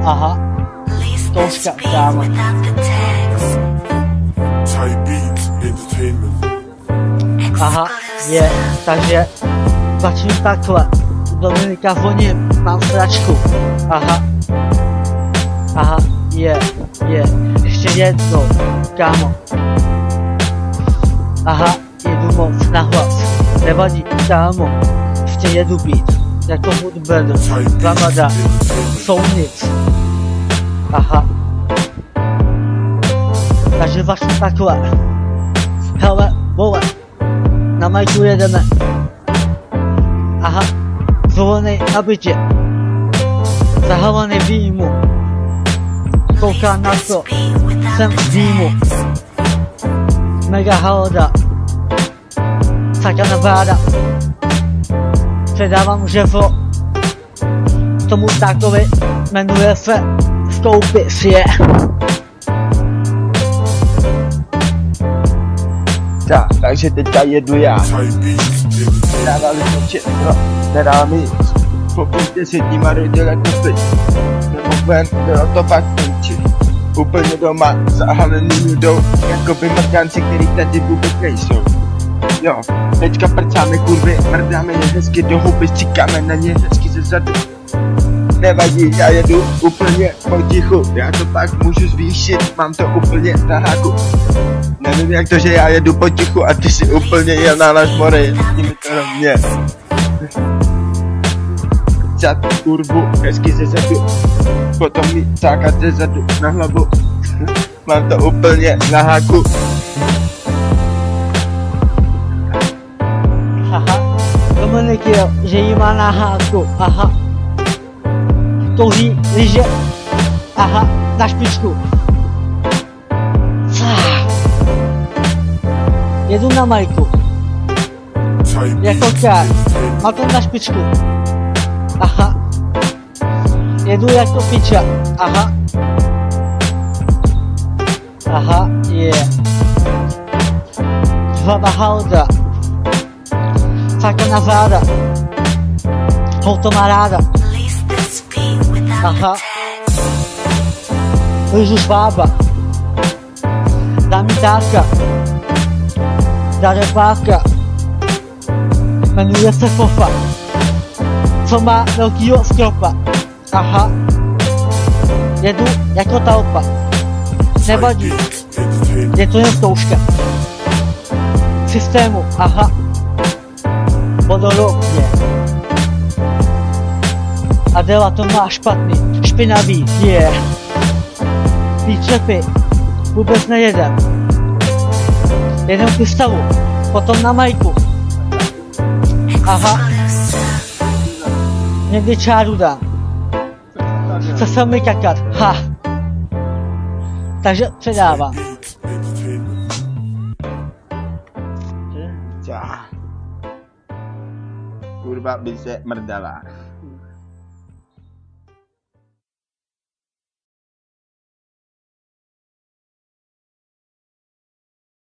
Aha. Zkouška, kámo. Aha, je, takže začnu takhle. Dominika voním, mám sračku. Aha. Aha, je. Ještě jednou, kámo. Aha, jedu moc nahlas. Nevadí, kámo. Ještě jedu být. Jako hudbedr, Ramada, Sounic. Aha. Takže začnu takhle. Hele, vole. Na majku jedeme. Aha. Zvolený na bytě. Zahalený výjmu. Koukám na to. Jsem v dýmu. Mega halda. Sakana bráda. Předávám žefo. Tomu takový jmenuje se Skoupis je. Tak, takže teďka jedu já. Nedávali to všechno, nedávám nic. Pokud 10 dní rodila to teď. Nebo ven, bylo to fakt končit. Úplně doma, zahalený nudou. Jakoby mrdanci, který tady vůbec nejsou. Jo, teďka prcáme kurvy, mrdáme je hezky do huby, stříkáme na ně hezky ze zadu. Nevadí, já jedu úplně potichu, já to pak můžu zvýšit, mám to úplně na háku. Nevím jak to, že já jedu potichu a ty si úplně jel na náš more, jezdí mi to rovně. Za kurvu, hezky ze zadu, potom mi cákat ze zadu na hlavu. Mám to úplně na háku. Aha, Dominik jel, že jí má na háku, aha. Kouří lyže, aha, na špičku. Jedu na majku. Jako kár, mám to na špičku. Aha. Jedu jako piča, aha. Aha, je. Hlava halda. Sakana záda. Houto má ráda. Aha. Lyžu švába. Dá mi dárka. Darebáka. Jmenuje se Fofa. Co má velkýho skropa. Aha. Jedu jako talpa. Nevadí. Je to jen zkouška. Systému, aha. Vodorovně. Adela to má špatný, špinavý, je. Výčepy, vůbec nejedem. Jedem k stavu, potom na majku. Aha. Někdy čáru dám. Chce se mi kakat, ha. Takže předávám. Kurva by se mrdala.